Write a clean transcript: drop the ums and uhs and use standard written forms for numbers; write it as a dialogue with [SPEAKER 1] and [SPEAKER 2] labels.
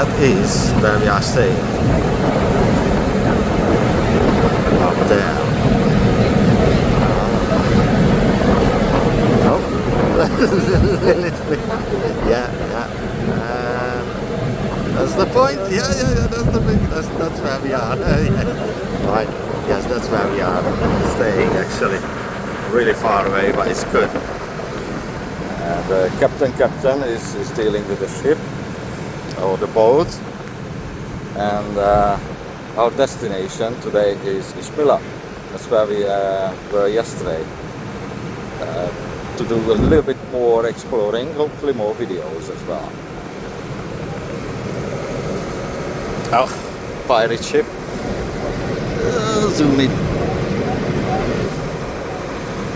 [SPEAKER 1] that is where we are staying. Up there. Oh. Yeah. That's the point. Yeah. That's where we are. Yeah. Right. Yes, that's where we are staying. Actually, really far away, but it's good. And the captain is dealing with the ship or the boat, and our destination today is icmeler. That's where we were yesterday. To do a little bit more exploring, hopefully more videos as well. Oh, pirate ship. Zoom in.